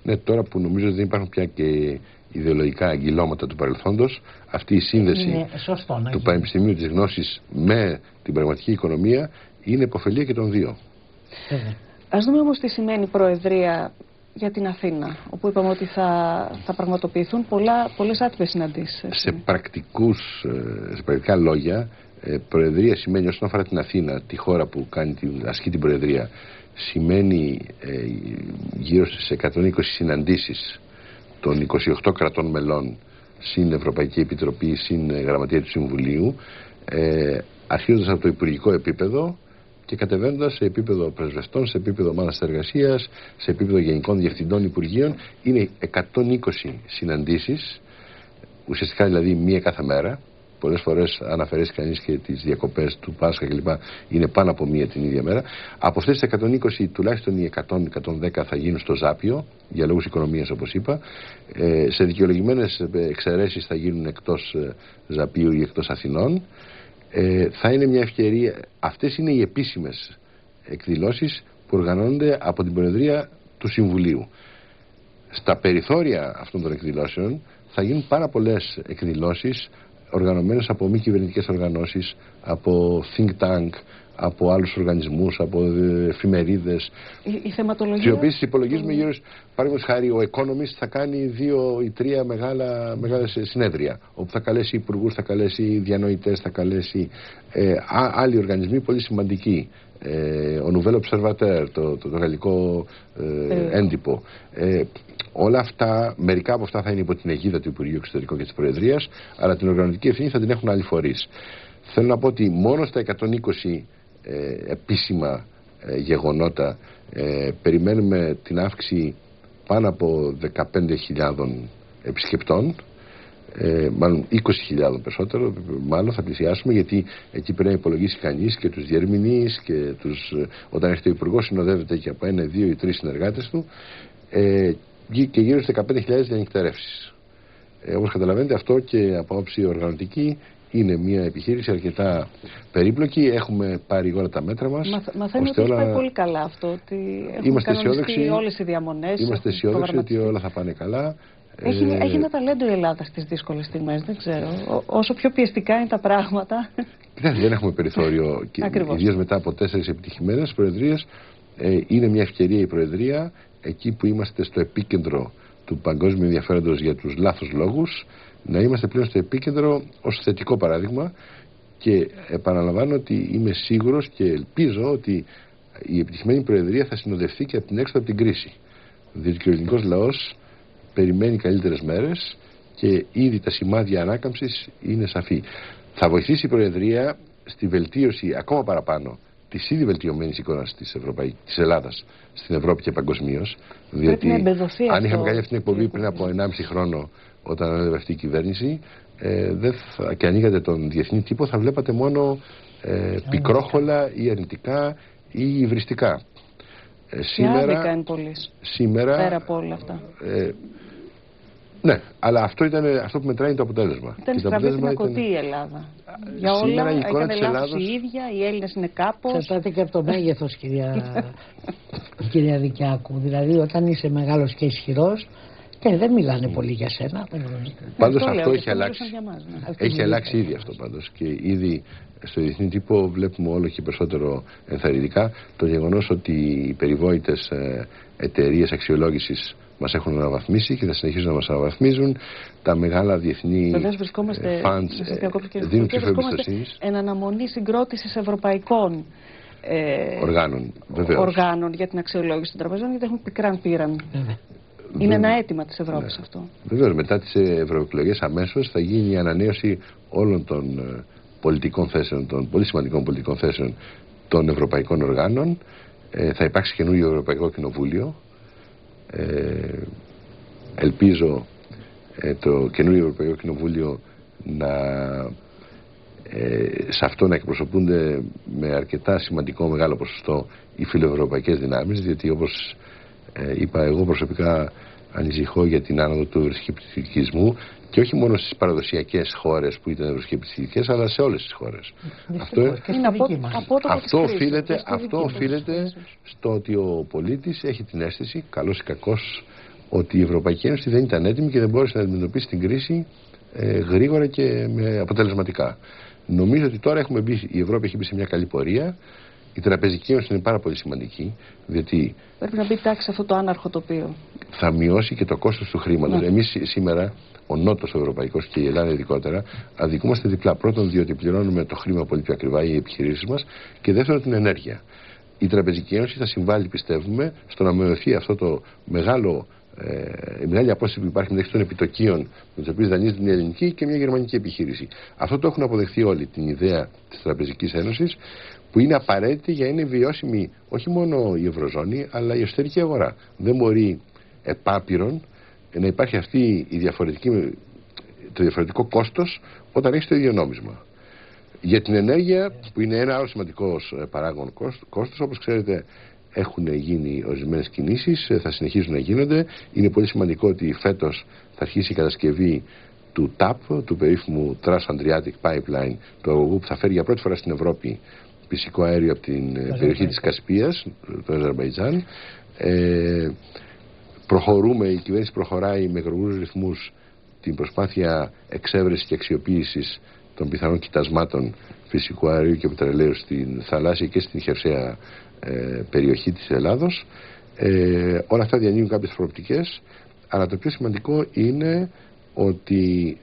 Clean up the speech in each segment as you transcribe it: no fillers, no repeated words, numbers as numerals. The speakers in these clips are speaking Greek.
Ναι, τώρα που νομίζω ότι δεν υπάρχουν πια και ιδεολογικά αγκυλώματα του παρελθόντος, αυτή η σύνδεση του Πανεπιστημίου της Γνώσης με την πραγματική οικονομία είναι υποφελία και των δύο. Ας δούμε όμως τι σημαίνει Προεδρία για την Αθήνα, όπου είπαμε ότι θα πραγματοποιηθούν πολλές άτυπες συναντήσεις. Σε πρακτικά λόγια, Προεδρία σημαίνει, όσον αφορά την Αθήνα, τη χώρα που ασκεί την Προεδρία, σημαίνει γύρω στις 120 συναντήσεις των 28 κρατών μελών, συν Ευρωπαϊκή Επιτροπή, συν Γραμματεία του Συμβουλίου, αρχίζοντας από το υπουργικό επίπεδο και κατεβαίνοντας σε επίπεδο πρεσβευτών, σε επίπεδο ομάδας εργασίας, σε επίπεδο γενικών διευθυντών υπουργείων. Είναι 120 συναντήσεις, ουσιαστικά δηλαδή μία κάθε μέρα. Πολλές φορές, αν αφαιρέσει κανείς και τις διακοπές του Πάσχα κλπ., είναι πάνω από μία την ίδια μέρα. Από αυτές τις 120, τουλάχιστον οι 100-110 θα γίνουν στο Ζάπιο, για λόγους οικονομίας όπως είπα. Σε δικαιολογημένες εξαιρέσεις θα γίνουν εκτός Ζαπίου ή εκτός Αθηνών. Θα είναι μια ευκαιρία. Αυτές είναι οι επίσημες εκδηλώσεις που οργανώνονται από την Προεδρία του Συμβουλίου. Στα περιθώρια αυτών των εκδηλώσεων θα γίνουν πάρα πολλές εκδηλώσεις οργανωμένες από μη κυβερνητικές οργανώσεις, από think tank, από άλλους οργανισμούς, από εφημερίδες. Η θεματολογία. Τις οποίες υπολογίζουμε γύρω, παραδείγματος χάρη, ο Economist θα κάνει 2 ή 3 μεγάλες συνέδρια, όπου θα καλέσει υπουργούς, θα καλέσει διανοητές, θα καλέσει άλλοι οργανισμοί πολύ σημαντικοί. Ο Nouvel Observateur, το γαλλικό έντυπο. Όλα αυτά, μερικά από αυτά θα είναι υπό την αιγίδα του Υπουργείου Εξωτερικών και της Προεδρίας, αλλά την οργανωτική ευθύνη θα την έχουν άλλοι φορείς. Θέλω να πω ότι μόνο στα 120 επίσημα γεγονότα περιμένουμε την αύξηση πάνω από 15.000 επισκεπτών, μάλλον 20.000 περισσότερο, μάλλον θα πλησιάσουμε, γιατί εκεί πρέπει να υπολογίσει κανείς και τους διερμηνείς και όταν έρχεται ο υπουργός συνοδεύεται και από 1, 2 ή 3 συνεργάτες του, και γύρω στις 15.000 διανυκτερεύσεις. Όπως καταλαβαίνετε, αυτό και από άποψη οργανωτική είναι μια επιχείρηση αρκετά περίπλοκη. Έχουμε πάρει όλα τα μέτρα μας. Μαθαίνω ότι έχει πάει πολύ καλά αυτό, ότι έχουμε κανονιστεί όλες οι διαμονές. Είμαστε αισιόδοξοι ότι όλα θα πάνε καλά. Έχει ένα ταλέντο η Ελλάδα στις δύσκολες στιγμές, δεν ξέρω. Όσο πιο πιεστικά είναι τα πράγματα. Δεν έχουμε περιθώριο, ιδίως μετά από 4 επιτυχημένες προεδρίες. Είναι μια ευκαιρία η Προεδρία, εκεί που είμαστε στο επίκεντρο του παγκόσμιου ενδιαφέροντος για τους λάθος λόγους, να είμαστε πλέον στο επίκεντρο ως θετικό παράδειγμα. Και επαναλαμβάνω ότι είμαι σίγουρος και ελπίζω ότι η επιτυχημένη Προεδρία θα συνοδευτεί και από την έξοδο από την κρίση. Διότι και ο ελληνικός λαός περιμένει καλύτερες μέρες και ήδη τα σημάδια ανάκαμψης είναι σαφή. Θα βοηθήσει η Προεδρία στη βελτίωση ακόμα παραπάνω της ήδη βελτιωμένης εικόνας της Ελλάδας στην Ευρώπη και παγκοσμίως. Διότι αν είχαμε κάνει αυτή την εκπομπή πριν από 1,5 χρόνο, όταν ανέλαβε αυτή η κυβέρνηση, και ανοίγατε τον διεθνή τύπο, θα βλέπατε μόνο πικρόχολα ή αρνητικά ή υβριστικά. Σήμερα είναι πολλής. Πέρα από όλα αυτά. Ναι, αλλά αυτό που μετράει είναι το αποτέλεσμα. Ήταν στραβή πινακωτή η Ελλάδα. Για όλα έκανε λάθος η ίδια, οι Έλληνες είναι κάπως. Εξαρτάται και από το μέγεθος, κυρία Δικιάκου. Δηλαδή, όταν είσαι μεγάλος και ισχυρός, δεν μιλάνε πολύ για σένα. Πάντως αυτό έχει αλλάξει. Έχει αλλάξει ήδη αυτό πάντως. Και ήδη στο διεθνή τύπο βλέπουμε όλο και περισσότερο ενθαρρυντικά το γεγονός ότι οι περιβόητες εταιρείες αξιολόγησης μας έχουν αναβαθμίσει και θα συνεχίσουν να μας αναβαθμίζουν. Τα μεγάλα διεθνή funds δίνουν ψήφο εμπιστοσύνης. Εν αναμονή συγκρότησης ευρωπαϊκών οργάνων για την αξιολόγηση των τραπεζών, γιατί έχουν πικράν πείραν. Είναι ένα αίτημα της Ευρώπης αυτό. Βεβαίως, μετά τις ευρωεκλογές αμέσως θα γίνει η ανανέωση όλων των πολιτικών θέσεων, των πολύ σημαντικών πολιτικών θέσεων των ευρωπαϊκών οργάνων. Θα υπάρξει καινούριο Ευρωπαϊκό Κοινοβούλιο. Ελπίζω το καινούριο Ευρωπαϊκό Κοινοβούλιο σε αυτό να εκπροσωπούνται με αρκετά σημαντικό μεγάλο ποσοστό οι φιλοευρωπαϊκές δυνάμεις, διότι όπως είπα, εγώ προσωπικά ανησυχώ για την άνοδο του ευρωσκεπτικισμού και όχι μόνο στις παραδοσιακές χώρες που ήταν ευρωσκεπτικές, αλλά σε όλες τις χώρες. Αυτό οφείλεται στο ότι ο πολίτης έχει την αίσθηση, καλός ή κακός, ότι η Ευρωπαϊκή Ένωση δεν ήταν έτοιμη και δεν μπόρεσε να αντιμετωπίσει την κρίση γρήγορα και αποτελεσματικά. Νομίζω ότι τώρα η Ευρώπη έχει μπει σε μια καλή πορεία. Η Τραπεζική Ένωση είναι πάρα πολύ σημαντική, διότι πρέπει να μπει τάξη σε αυτό το άναρχο τοπίο. Θα μειώσει και το κόστος του χρήματος. Ναι. Εμείς σήμερα, ο Νότος ο Ευρωπαϊκός και η Ελλάδα ειδικότερα, αδικούμαστε διπλά. Πρώτον, διότι πληρώνουμε το χρήμα πολύ πιο ακριβά, οι επιχειρήσεις μας, και δεύτερον, την ενέργεια. Η Τραπεζική Ένωση θα συμβάλλει, πιστεύουμε, στο να μειωθεί αυτό το η μεγάλη απόσταση που υπάρχει μεταξύ των επιτοκίων με τις οποίες δανείζεται μια ελληνική και μια γερμανική επιχείρηση. Αυτό το έχουν αποδεχθεί όλοι, την ιδέα της Τραπεζικής Ένωσης, που είναι απαραίτητη για να είναι βιώσιμη όχι μόνο η Ευρωζώνη, αλλά η εσωτερική αγορά. Δεν μπορεί επάπειρον να υπάρχει το διαφορετικό κόστος όταν έχει το ίδιο νόμισμα. Για την ενέργεια, που είναι ένα άλλο σημαντικό παράγον κόστος, όπως ξέρετε, έχουν γίνει ορισμένες κινήσεις, θα συνεχίσουν να γίνονται. Είναι πολύ σημαντικό ότι φέτος θα αρχίσει η κατασκευή του TAP, του περίφημου Trans-Adriatic Pipeline, του αγωγού που θα φέρει για πρώτη φορά στην Ευρώπη φυσικό αέριο από την περιοχή της Κασπίας, το Αζερμπαϊτζάν. Η κυβέρνηση προχωράει με γρήγορους ρυθμούς την προσπάθεια εξέβρεσης και αξιοποίησης των πιθανών κοιτασμάτων φυσικού αερίου και πετρελαίου στην θαλάσσια και στην χερσαία περιοχή της Ελλάδος. Όλα αυτά διανοίγουν κάποιες προοπτικές, αλλά το πιο σημαντικό είναι ότι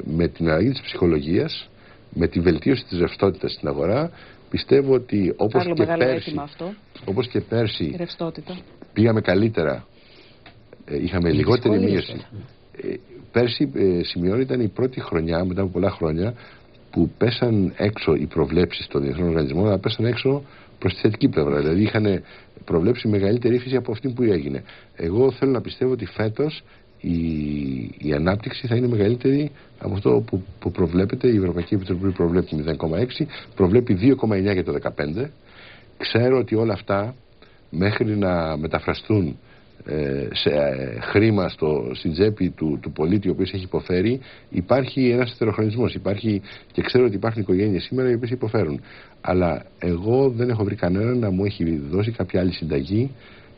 με την αλλαγή της ψυχολογίας, με τη βελτίωση της ρευστότητας στην αγορά, πιστεύω ότι όπως και πέρσι πήγαμε καλύτερα, είχαμε λιγότερη μείωση. Πέρσι ήταν η πρώτη χρονιά μετά από πολλά χρόνια που πέσαν έξω οι προβλέψεις των διεθνών οργανισμών, αλλά πέσαν έξω προς τη θετική πλευρά. Δηλαδή είχαν προβλέψει μεγαλύτερη ύφεση από αυτή που έγινε. Εγώ θέλω να πιστεύω ότι φέτος η ανάπτυξη θα είναι μεγαλύτερη από αυτό που προβλέπεται. Η Ευρωπαϊκή Επιτροπή προβλέπει 0,6, προβλέπει 2,9 για το 2015. Ξέρω ότι όλα αυτά μέχρι να μεταφραστούν σε χρήμα στην τσέπη του πολίτη ο οποίος έχει υποφέρει, υπάρχει ένας ετεροχρονισμός, και ξέρω ότι υπάρχουν οικογένειες σήμερα οι οποίες υποφέρουν, αλλά εγώ δεν έχω βρει κανέναν να μου έχει δώσει κάποια άλλη συνταγή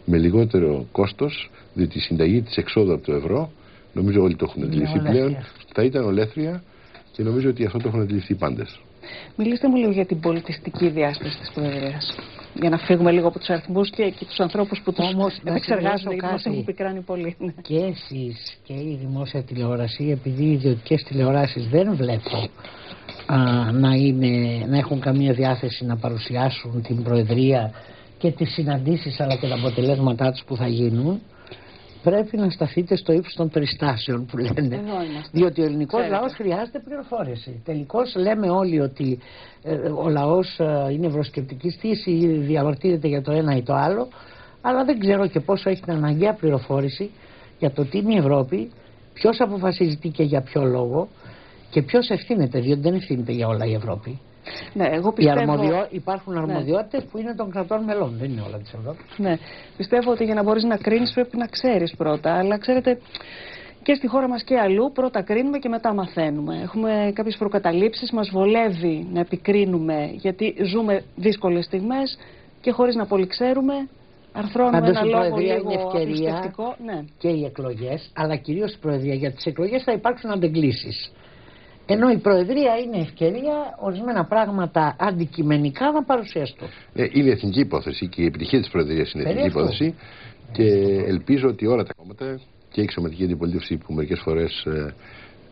με λιγότερο κόστος, διότι η συνταγή της εξόδου από το ευρώ, νομίζω όλοι το έχουν αντιληφθεί πλέον, θα ήταν ολέθρια και νομίζω ότι αυτό το έχουν αντιληφθεί οι πάντες. Μιλήστε μου λίγο για την πολιτιστική διάσταση της Προεδρίας, για να φύγουμε λίγο από τους αριθμούς και τους ανθρώπους που τους επεξεργάζονται, γιατί μας έχουν πικράνει πολύ. Και εσείς και η δημόσια τηλεόραση, επειδή οι ιδιωτικές τηλεοράσεις δεν βλέπω να έχουν καμία διάθεση να παρουσιάσουν την Προεδρία και τις συναντήσεις αλλά και τα αποτελέσματά τους που θα γίνουν, πρέπει να σταθείτε στο ύψος των περιστάσεων που λένε. Διότι ο ελληνικός λαός χρειάζεται πληροφόρηση. Τελικώς λέμε όλοι ότι ο λαός είναι ευρωσκεπτική στήση ή διαμαρτύρεται για το ένα ή το άλλο, αλλά δεν ξέρω και πόσο έχει την αναγκαία πληροφόρηση για το τι είναι η Ευρώπη, ποιος αποφασίζει τι και για ποιο λόγο και ποιος ευθύνεται, διότι δεν ευθύνεται για όλα η Ευρώπη. Ναι, εγώ πιστεύω... Υπάρχουν αρμοδιότητες που είναι των κρατών μελών, δεν είναι όλα της Ευρώπης. Ναι, πιστεύω ότι για να μπορείς να κρίνεις πρέπει να ξέρεις πρώτα, αλλά ξέρετε και στη χώρα μας και αλλού πρώτα κρίνουμε και μετά μαθαίνουμε. Έχουμε κάποιες προκαταλήψεις, μας βολεύει να επικρίνουμε γιατί ζούμε δύσκολες στιγμές και χωρίς να πολύ ξέρουμε αρθρώνουμε ένα λόγο λίγο απλουστευτικό. Ναι. Και οι εκλογές, αλλά κυρίως η Προεδρία. Για τις εκλογές θα υπάρξουν αντεγκλήσεις. Ενώ η Προεδρία είναι ευκαιρία ορισμένα πράγματα αντικειμενικά να παρουσιαστούν. Είναι εθνική υπόθεση και η επιτυχία της Προεδρίας είναι εθνική υπόθεση και ελπίζω ότι όλα τα κόμματα και η εξωματική αντιπολίτευση που μερικές φορές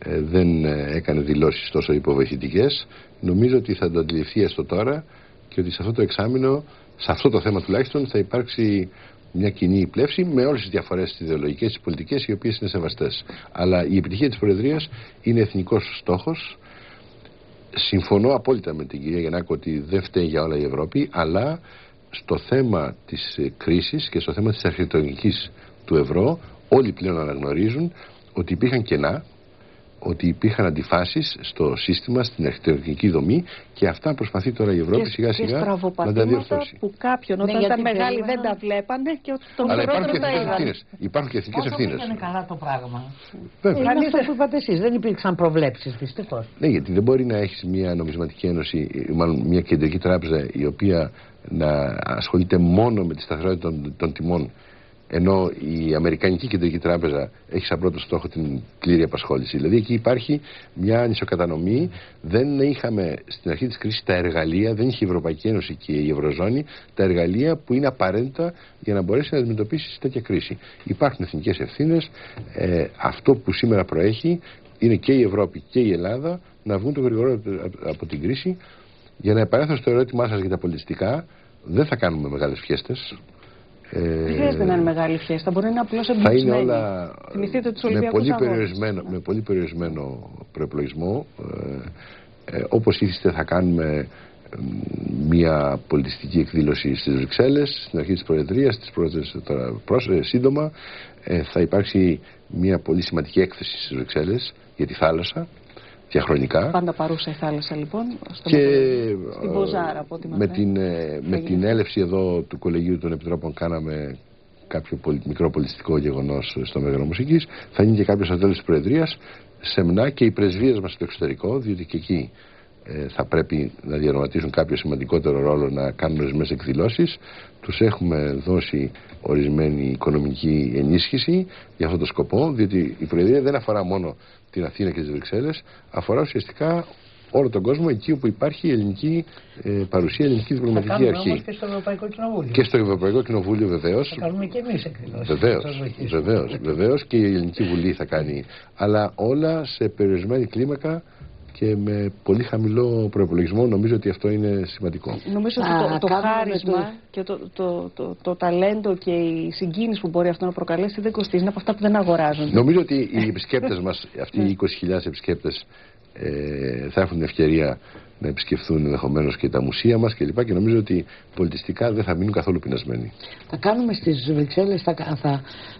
δεν έκανε δηλώσεις τόσο υποβοηθητικές, νομίζω ότι θα το αντιληφθεί έστω τώρα και ότι σε αυτό το εξάμηνο, σε αυτό το θέμα τουλάχιστον, θα υπάρξει μια κοινή πλεύση με όλες τις διαφορές τις ιδεολογικές, τις πολιτικές, οι οποίες είναι σεβαστές. Αλλά η επιτυχία της Προεδρίας είναι εθνικός στόχος. Συμφωνώ απόλυτα με την κυρία Γιαννάκου ότι δεν φταίει για όλα η Ευρώπη, αλλά στο θέμα της κρίσης και στο θέμα της αρχιτεκτονικής του ευρώ, όλοι πλέον αναγνωρίζουν ότι υπήρχαν κενά, ότι υπήρχαν αντιφάσεις στο σύστημα, στην αρχιτεκτονική δομή και αυτά προσπαθεί τώρα η Ευρώπη σιγά σιγά να τα διορθώσει. Που κάποιον όταν ήταν μεγάλοι δεν τα βλέπανε και τον μικρότερο τα είδαν. Υπάρχουν και εθνικές ευθύνες. Δεν είναι καλά το πράγμα. Είναι αυτό που είπατε εσείς, δεν υπήρξαν προβλέψεις δυστυχώς. Ναι, γιατί δεν μπορεί να έχεις μια νομισματική ένωση, μάλλον μια κεντρική τράπεζα η οποία να ασχολείται μόνο με τη σταθερότητα των τιμών Ενώ η Αμερικανική Κεντρική Τράπεζα έχει σαν πρώτο στόχο την πλήρη απασχόληση. Δηλαδή εκεί υπάρχει μια ανισοκατανομή. Δεν είχαμε στην αρχή της κρίσης τα εργαλεία, δεν είχε η Ευρωπαϊκή Ένωση και η Ευρωζώνη τα εργαλεία που είναι απαραίτητα για να μπορέσει να αντιμετωπίσει τέτοια κρίση. Υπάρχουν εθνικές ευθύνες. Αυτό που σήμερα προέχει είναι και η Ευρώπη και η Ελλάδα να βγουν το γρηγορότερο από την κρίση. Για να επανέλθω στο ερώτημά σας για τα πολιτιστικά, δεν θα κάνουμε μεγάλες φιέστες. Δεν χρειάζεται να είναι μεγάλη φιέστα, μπορεί να είναι απλώς εμπλουτισμένη. Θα είναι όλα με πολύ περιορισμένο προεπλογισμό. Όπως ήθιστε θα κάνουμε μια πολιτιστική εκδήλωση στις Βρυξέλλες στην αρχή της Προεδρίας, σύντομα θα υπάρξει μια πολύ σημαντική έκθεση στις Βρυξέλλες για τη θάλασσα, διαχρονικά. Πάντα παρούσα η θάλασσα λοιπόν, στην Μποζάρα από ό,τι με την έλευση εδώ του Κολεγίου των Επιτρόπων κάναμε κάποιο μικρό πολιτιστικό γεγονός στο Μέγαρο Μουσικής. Θα γίνει και κάποιο στο τέλος της Προεδρίας, σεμνά, και οι πρεσβείες μας στο εξωτερικό, διότι και εκεί θα πρέπει να διαδραματίσουν κάποιο σημαντικότερο ρόλο, να κάνουν ορισμένες εκδηλώσεις. Τους έχουμε δώσει ορισμένη οικονομική ενίσχυση για αυτό το σκοπό, διότι η Προεδρία δεν αφορά μόνο την Αθήνα και τις Βρυξέλλες, αφορά ουσιαστικά όλο τον κόσμο, εκεί όπου υπάρχει η ελληνική παρουσία, η ελληνική διπλωματική αρχή. Όμως και στο Ευρωπαϊκό Κοινοβούλιο. Και στο Ευρωπαϊκό Κοινοβούλιο βεβαίως. Θα κάνουμε και εμείς εκδηλώσεις. Βεβαίως και η Ελληνική Βουλή θα κάνει. Αλλά όλα σε περιορισμένη κλίμακα και με πολύ χαμηλό προϋπολογισμό. Νομίζω ότι αυτό είναι σημαντικό. Νομίζω ότι το χάρισμα και το ταλέντο και η συγκίνηση που μπορεί αυτό να προκαλέσει δεν κοστίζει, είναι από αυτά που δεν αγοράζονται. Νομίζω ότι οι επισκέπτες μας, αυτοί οι 20.000 επισκέπτες, θα έχουν την ευκαιρία να επισκεφθούν ενδεχομένως και τα μουσεία μας κλπ. Και νομίζω ότι πολιτιστικά δεν θα μείνουν καθόλου πεινασμένοι. Θα κάνουμε στις Βρυξέλλες,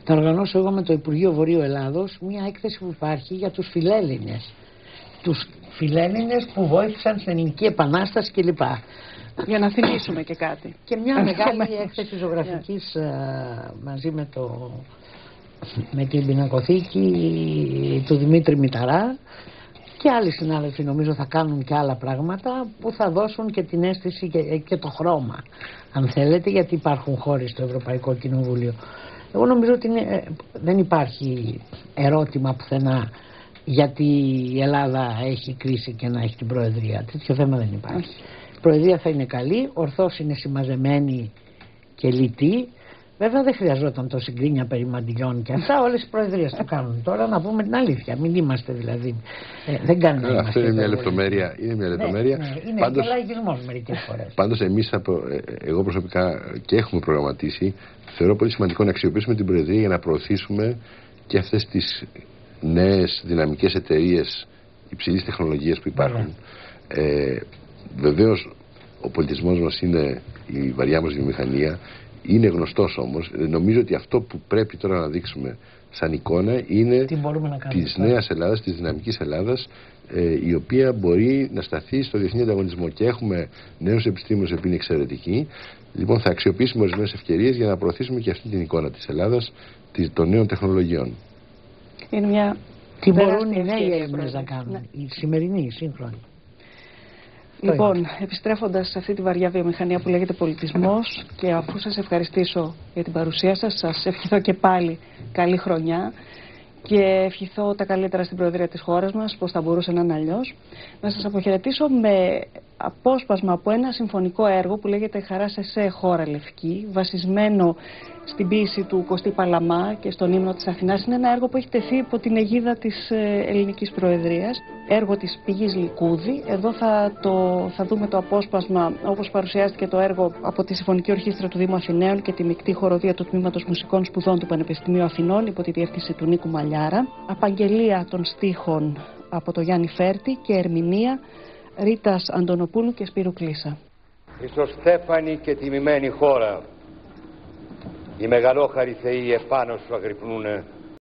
θα οργανώσω εγώ με το Υπουργείο Βορείου Ελλάδος μια έκθεση που υπάρχει για τους φιλέλληνες. Τους φιλέλληνες που βοήθησαν στην Ελληνική Επανάσταση κλπ. Για να θυμίσουμε και κάτι. Και μια μεγάλη έκθεση ζωγραφικής μαζί με την πινακοθήκη του Δημήτρη Μηταρά, και άλλοι συνάδελφοι νομίζω θα κάνουν και άλλα πράγματα που θα δώσουν και την αίσθηση και το χρώμα, αν θέλετε, γιατί υπάρχουν χώροι στο Ευρωπαϊκό Κοινοβούλιο. Εγώ νομίζω ότι δεν υπάρχει ερώτημα πουθενά γιατί η Ελλάδα έχει κρίση και να έχει την Προεδρία. Τέτοιο θέμα δεν υπάρχει. Η Προεδρία θα είναι καλή, ορθώς είναι συμμαζεμένη και λιτή. Βέβαια δεν χρειαζόταν τόση γκρίνια περί μαντιλιών και αυτά. Όλες οι Προεδρίες το κάνουν. Τώρα να πούμε την αλήθεια. Μην είμαστε δηλαδή. Δεν κάνουμε. Αυτό είναι μια λεπτομέρεια. Είναι μια λεπτομέρεια. Είναι πάντως, και λαϊκισμός μερικές φορές. Πάντως εμείς, εγώ προσωπικά, και έχουμε προγραμματίσει, θεωρώ πολύ σημαντικό να αξιοποιήσουμε την Προεδρία για να προωθήσουμε και αυτές τις νέες δυναμικές εταιρείες υψηλής τεχνολογίας που υπάρχουν. Βεβαίως ο πολιτισμός μας είναι η βαριά μας βιομηχανία, είναι γνωστός όμως. Νομίζω ότι αυτό που πρέπει τώρα να δείξουμε σαν εικόνα είναι της νέας Ελλάδας, της δυναμικής Ελλάδας, η οποία μπορεί να σταθεί στο διεθνή ανταγωνισμό, και έχουμε νέους επιστήμονες που είναι εξαιρετικοί. Λοιπόν, θα αξιοποιήσουμε ορισμένες ευκαιρίες για να προωθήσουμε και αυτή την εικόνα της Ελλάδας, των νέων τεχνολογιών. Είναι μια τι μπορούν οι νέοι Έλληνες να κάνουν, οι σημερινοί, οι σύγχρονοι. Λοιπόν, επιστρέφοντας σε αυτή τη βαριά βιομηχανία που λέγεται πολιτισμός, και αφού σας ευχαριστήσω για την παρουσία σας, σας ευχηθώ και πάλι καλή χρονιά και ευχηθώ τα καλύτερα στην Προεδρία της χώρας μας, πώς θα μπορούσε να είναι αλλιώς. Να σας αποχαιρετήσω με απόσπασμα από ένα συμφωνικό έργο που λέγεται «Χαρά σε σε χώρα λευκή», βασισμένο στην ποίηση του Κωστή Παλαμά και στον ύμνο της Αθηνάς. Είναι ένα έργο που έχει τεθεί υπό την αιγίδα της Ελληνικής Προεδρίας, έργο της Πηγής Λυκούδη. Εδώ θα δούμε το απόσπασμα όπως παρουσιάστηκε το έργο από τη Συμφωνική Ορχήστρα του Δήμου Αθηναίων και τη Μεικτή Χοροδία του Τμήματος Μουσικών Σπουδών του Πανεπιστημίου Αθηνών υπό τη διεύθυνση του Νίκου Μαλιάρα. Απαγγελία των στίχων από το Γιάννη Φέρτη και ερμηνεία Ρίτας Αντωνοπούλου και Σπύρου Κλίσσα. Χρυσοστέφανη και τιμημένη χώρα, οι μεγαλόχαροι θεοί επάνω σου αγρυπνούνε